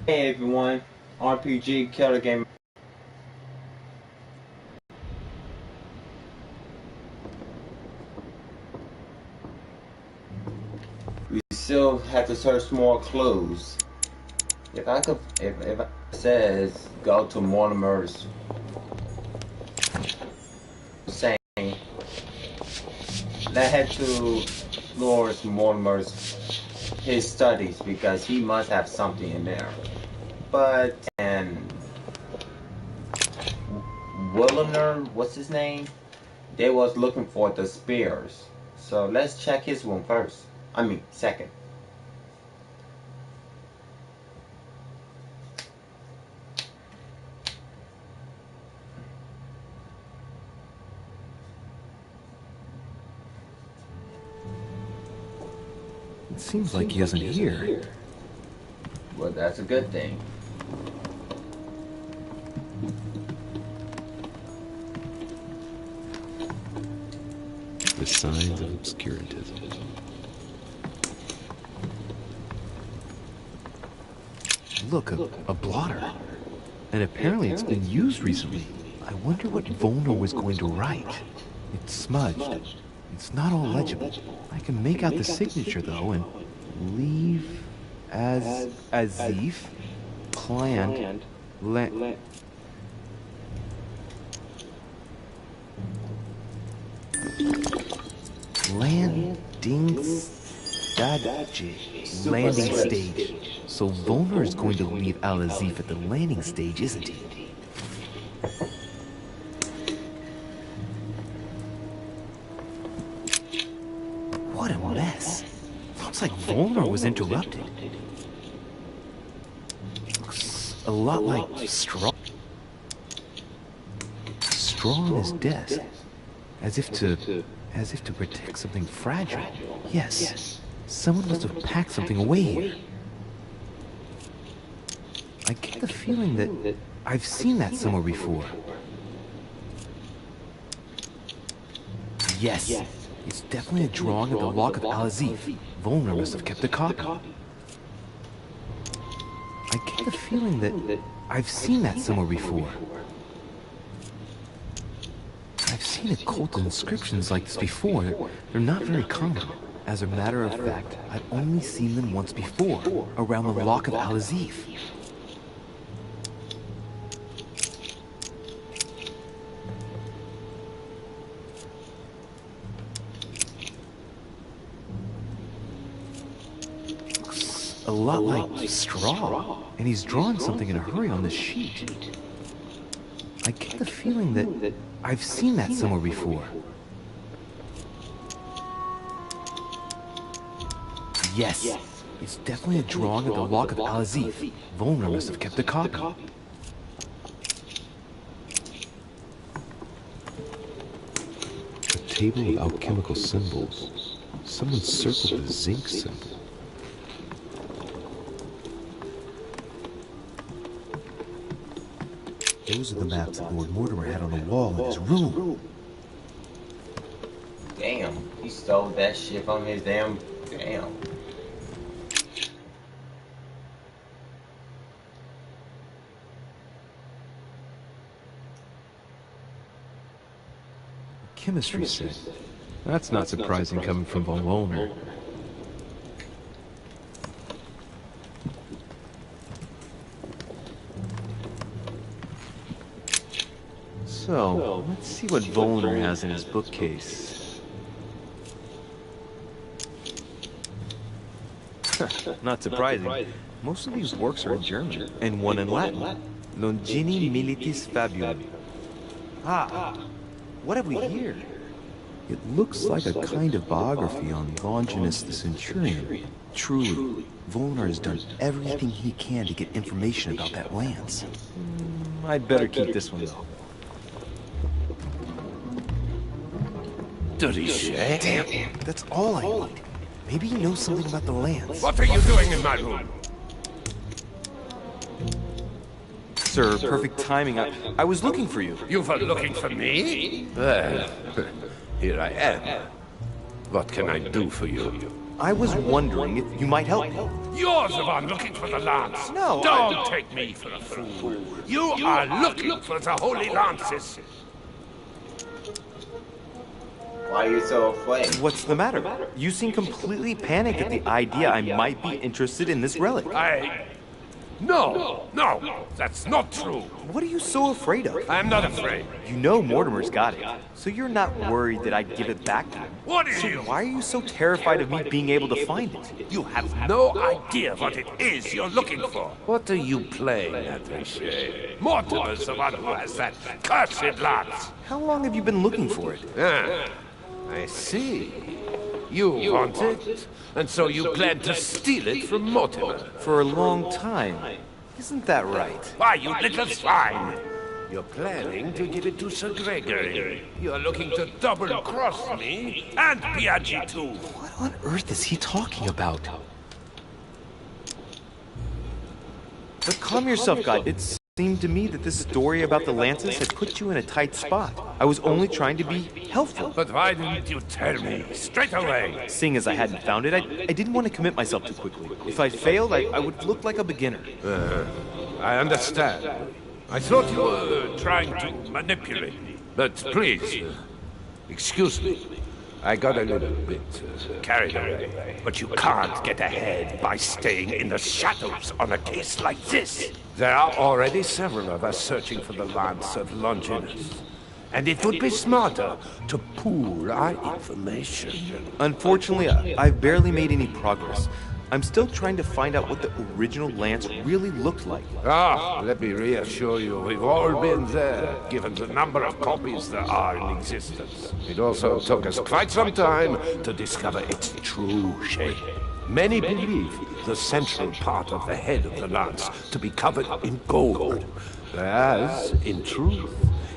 Hey everyone, RPG Killer Game. We still have to search more clues. If it says go to Mortimer's saying, let's head to Lord Mortimer's his studies because he must have something in there. But and Williner, what's his name? They was looking for the spears. So let's check his one first. I mean, second. It seems like he isn't here. Well, that's a good thing. The signs of obscurantism. Look, a blotter. And apparently it's been used recently. I wonder what Volner was going to write. It's smudged. It's not all legible. I can make out the signature though, and leave as Azif, client, landing stage. So Volner is going to leave Al Azif at the landing stage, isn't he? What a mess. Looks like Volner was interrupted. Looks a lot like straw on his desk. As if to protect something fragile. Yes. Someone must have packed something away here. I get the feeling that I've seen that somewhere before. Yes. It's definitely a drawing of the lock of Al Azif. Volner must have kept a copy. I get the feeling that I've seen that somewhere before. I've seen occult inscriptions like this before. They're not very common. As a matter of fact, I've only seen them once before, around the lock of Al Azif. Looks a lot like straw, and he's drawn something in a hurry on this sheet. I get the feeling that I've seen that somewhere before. Yes. It's definitely a drawing of the lock of Al Azif. Volner must have kept a copy. A table of alchemical symbols. Someone circled the zinc symbol. Those are the maps that Lord Mortimer had on the wall in his room. Damn, he stole that shit from his damn. Damn. Chemistry set. That's not surprising coming from von Volner. So, let's see what Volner has in his bookcase. Not surprising. Most of these works are in German, and one in Latin. Longini Militis Fabulum. Ah, what have we here? It looks like a kind of biography on Longinus the Centurion. Truly, Volner has done everything he can to get information about that lance. I'd better keep this one though. Dirty shit. Damn, that's all I need. Maybe he knows something about the lance. What are you doing in my room? Sir, perfect timing. I was looking for you. You were looking for me? Well, here I am. What can I do for you? I was wondering if you might help me. You're the one looking for the lance. No, Don't take me for a fool. You are looking for the holy lances. Why are you so afraid? What's the matter? You seem completely panicked at the idea I might be interested in this relic. No, that's not true. What are you so afraid of? I'm not afraid. You know Mortimer's got it, so you're not worried that I'd give it back to him. What are So you? why are you so terrified of me being able to find it? You have no idea what it is you're looking for. What are you playing at, Richer? Mortimer's the one who has that cursed lance. How long have you been looking for it? I see. You want it, and so you plan to steal it from Mortimer. For a long time. Isn't that right? Why, you little swine! You're planning to give it to Sir Gregory. You're looking to double-cross me, and Biaggi too. What on earth is he talking about? But calm yourself, God. It seemed to me that this story about the lances had put you in a tight spot. I was only trying to be helpful. But why didn't you tell me straight away? Seeing as I hadn't found it, I didn't want to commit myself too quickly. If I failed, I would look like a beginner. I understand. I thought you were trying to manipulate me. But please, excuse me. I got a little bit carried away. But you can't get ahead by staying in the shadows on a case like this. There are already several of us searching for the Lance of Longinus. And it would be smarter to pool our information. Unfortunately, I've barely made any progress. I'm still trying to find out what the original lance really looked like. Let me reassure you, we've all been there, given the number of copies there are in existence. It also took us quite some time to discover its true shape. Many believe the central part of the head of the lance to be covered in gold, whereas, in truth,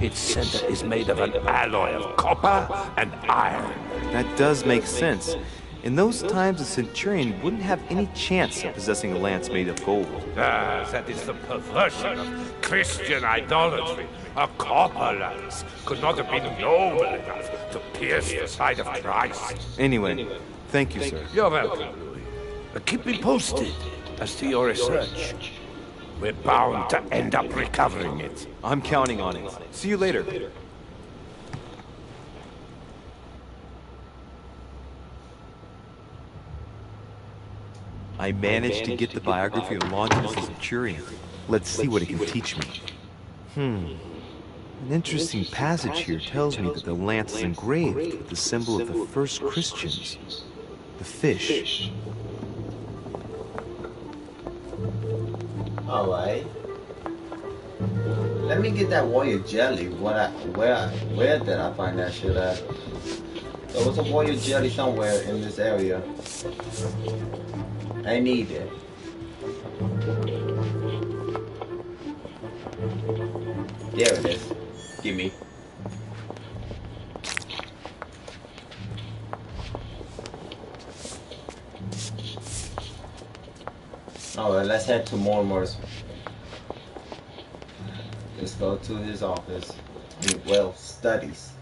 its center is made of an alloy of copper and iron. That does make sense. In those times, a centurion wouldn't have any chance of possessing a lance made of gold. That is the perversion of Christian idolatry. A copper lance could not have been noble enough to pierce the side of Christ. Anyway, thank you, sir. You're welcome, Louis. Keep me posted as to your research. We're bound to end up recovering it. I'm counting on it. See you later. I managed to get the biography of Longinus the Centurion. Let's see what it can teach me. An interesting passage here tells me that the lance is engraved with the symbol of the first Christians, the fish. Alright. Let me get that warrior jelly. Where did I find that shit at? There was a warrior jelly somewhere in this area. I need it. There it is. Gimme. Alright, let's head to Mortimer's. Let's go to his office. Well, studies.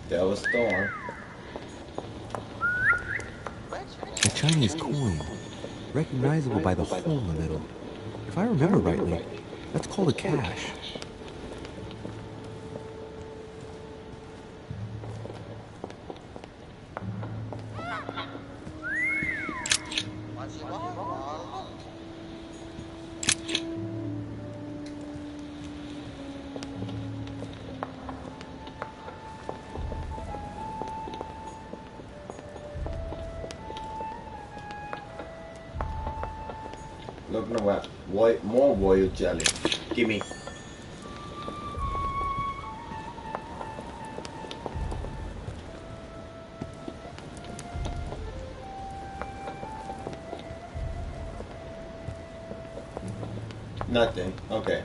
There was Thorn. A Chinese coin, recognizable by the hole in the middle. If I remember rightly, that's called a cash. Talking about more royal jelly. Gimme. Nothing. Okay.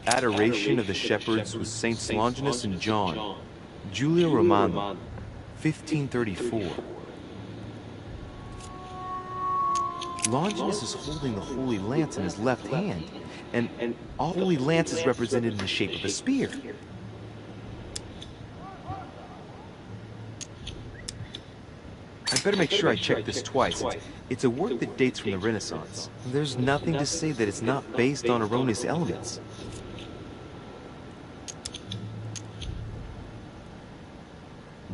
Adoration of the Shepherds with Saints Longinus and John. Julia Romano, 1534. Longinus is holding the Holy Lance in his left hand, and all Holy Lance is represented in the shape of a spear. I better make sure I check this twice. It's a work that dates from the Renaissance. There's nothing to say that it's not based on erroneous elements.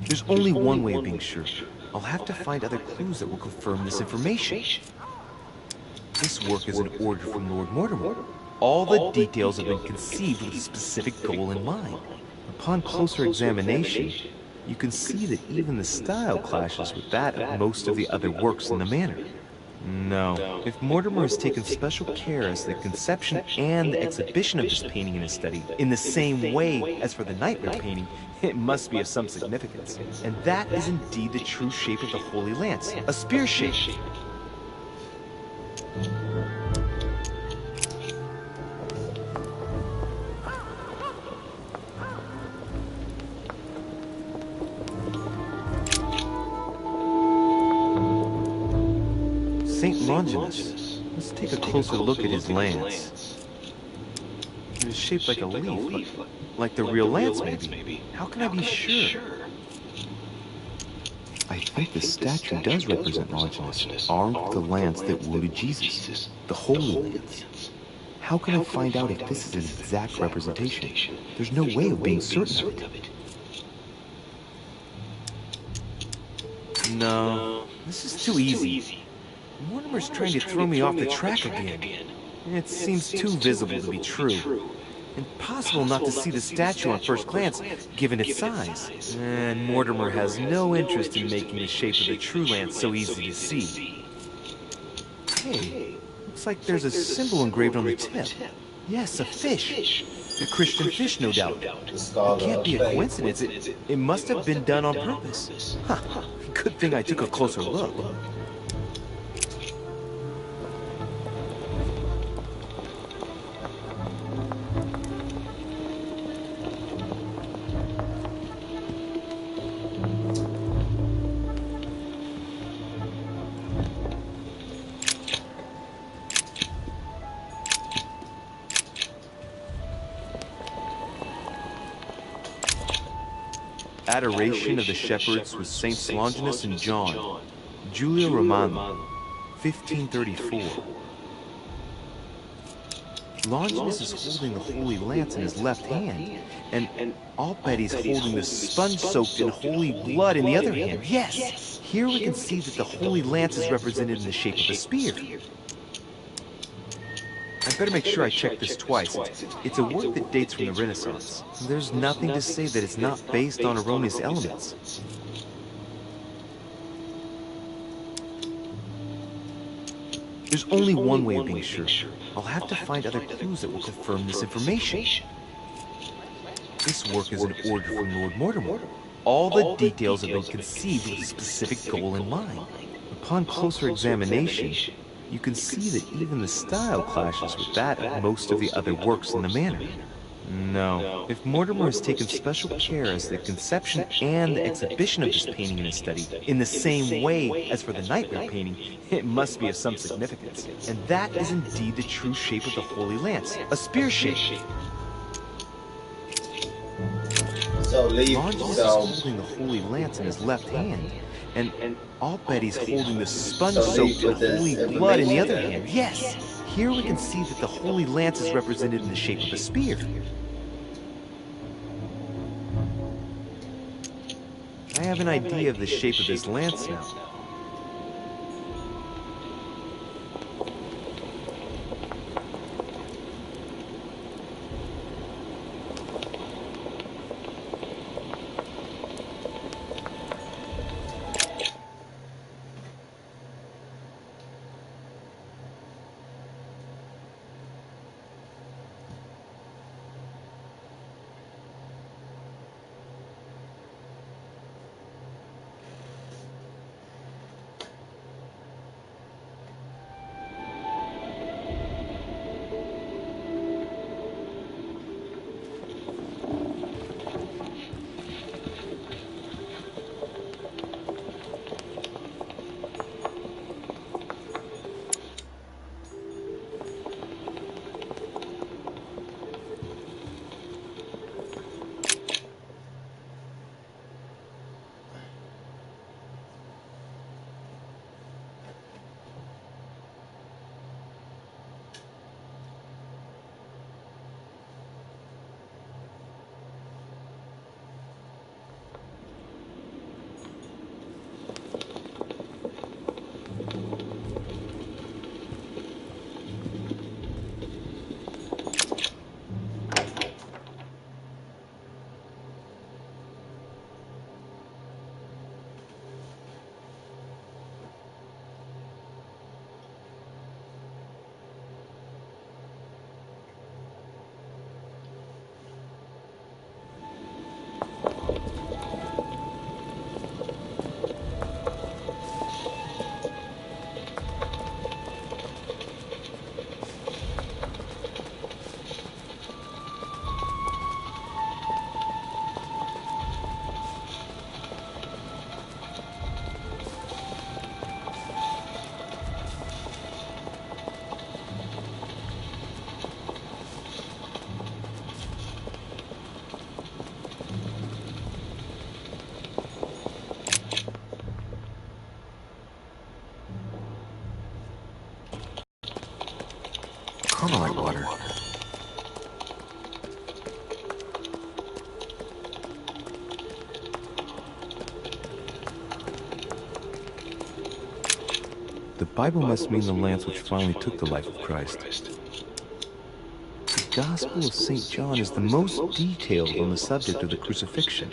There's only one way of being sure. I'll have to find other clues that will confirm this information. This work is an order from Lord Mortimer. All the details have been conceived with a specific goal in mind. Upon closer examination, you can see that even the style clashes with that of most of the other works in the manor. No. If Mortimer has taken special care as to the conception and the exhibition of this painting in his study, in the same way as for the nightmare painting, it must be of some significance. And that is indeed the true shape of the Holy Lance, a spear shape. Saint Longinus. Let's take a closer look at his lance. It is shaped like a leaf, like the real lance maybe. How can I be sure? I think the statue does represent Longinus, armed with the lance that wounded Jesus, the Holy Lance. How can I find out if this is an exact representation? There's no way of being certain of it. No, this is too easy. Mortimer's trying to throw me off the track again. It seems too visible to be true. Impossible not to see the statue on first glance, given its size. And Mortimer has no interest in making the shape of the true lance so easy to see. Hey, looks like there's a symbol engraved on the tip. Yes, a fish. The Christian fish, no doubt. It can't be a coincidence. It must have been done on purpose. Huh. Good thing I took a closer look. Adoration of the Shepherds with Saints Longinus and John. Julia Romano, 1534. Longinus is holding the Holy Lance in his left hand, and I'll bet he's holding the sponge soaked in holy blood in the other hand. Yes! Here we can see that the Holy Lance is represented in the shape of a spear. I better make sure I check this twice. It's a work that dates from the Renaissance. There's nothing to say that it's not based on erroneous elements. There's only one way of being sure. I'll have to find other clues that will confirm this information. This work is an order from Lord Mortimer. All the details have been conceived with a specific goal in mind. Upon closer examination, you can see that even the style clashes with that of most of the other works in the manor. No. If Mortimer has taken special care as to the conception and the exhibition of this painting in his study, in the same way as for the nightmare painting, it must be of some significance. And that is indeed the true shape of the Holy Lance, a spear shape. Longinus is holding the Holy Lance in his left hand, and I'll bet he's holding the sponge-soaked in holy blood in the other hand. Yes! Here we can see that the Holy Lance is represented in the shape of a spear. I have an idea of the shape of this lance now. Carmelite water. The Bible must mean the lance which finally took the life of Christ. The Gospel of St. John is the most detailed on the subject of the crucifixion.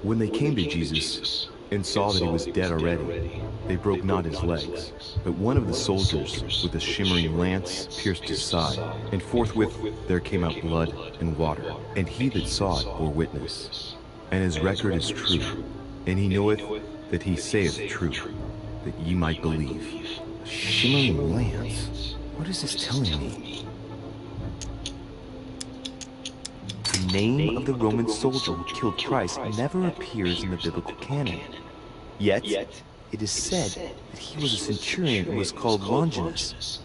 When they came to Jesus and saw that he was dead already, they broke not his legs, but one of the soldiers with a shimmering lance pierced his side, and forthwith there came out blood and water. And he that saw it bore witness, and his record is true, and he knoweth that he saith true, that ye might believe. A shimmering lance? What is this telling me? The name of the Roman soldier who killed Christ never appears in the biblical canon. Yet, it is said that he was a centurion and was called Longinus.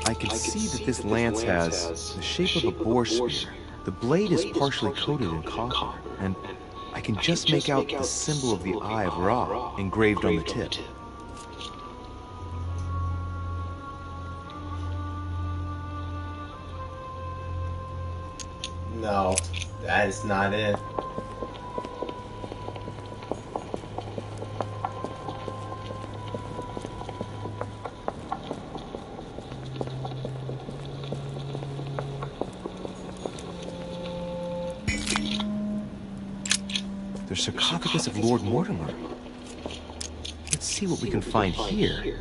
I can see that this lance has the shape of a boar spear. The blade is partially coated in copper, and I can just make out the symbol of the Eye of Ra engraved on the tip. No, that is not it. The sarcophagus of Lord Mortimer. Let's see what we can find here.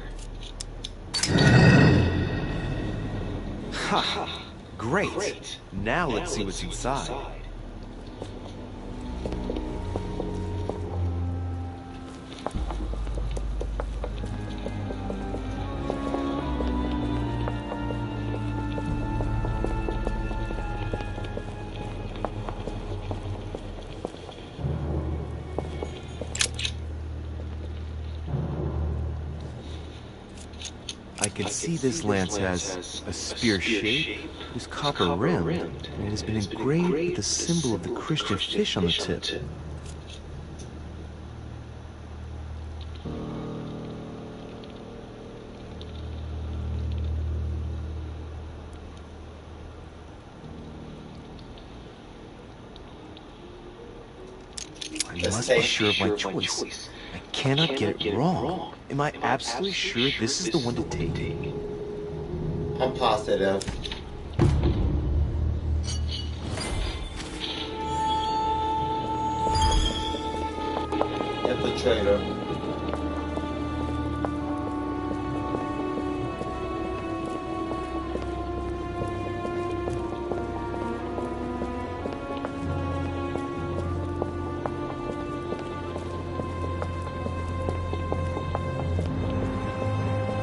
Ha! Great! Now let's see what's inside. I can see this lance has a spear shape, is copper rimmed, and it has been engraved with the symbol of the Christian fish on the tip. I must be sure of my choice. I cannot get it wrong. Am I absolutely sure this is the one to take? I'm positive. Infiltrator.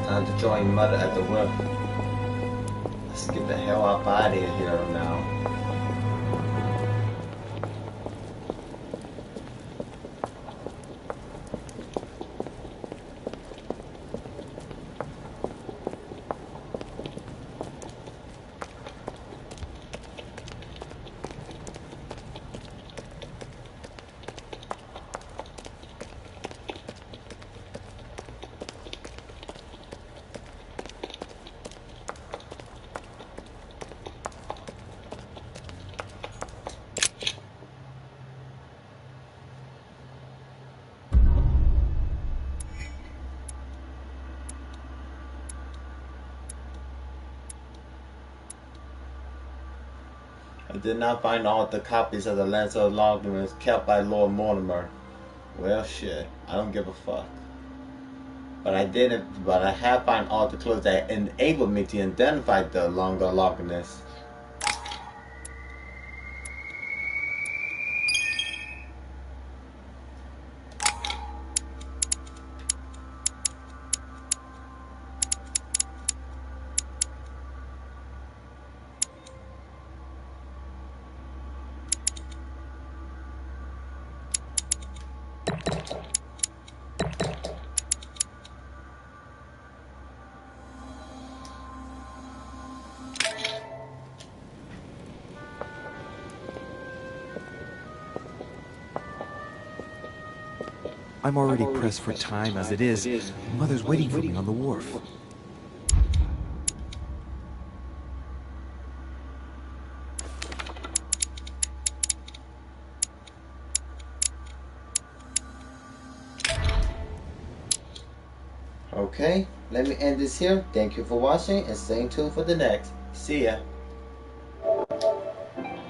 Time to join Mother at the roof. Let's get the hell out of here now. I did not find all the copies of the Lance of Loggermans kept by Lord Mortimer. Well, shit. I don't give a fuck. But I have found all the clues that enabled me to identify the longer Loggermans. I'm already pressed for time as it is. Mother's waiting for me on the wharf. Okay, let me end this here. Thank you for watching and stay tuned for the next. See ya.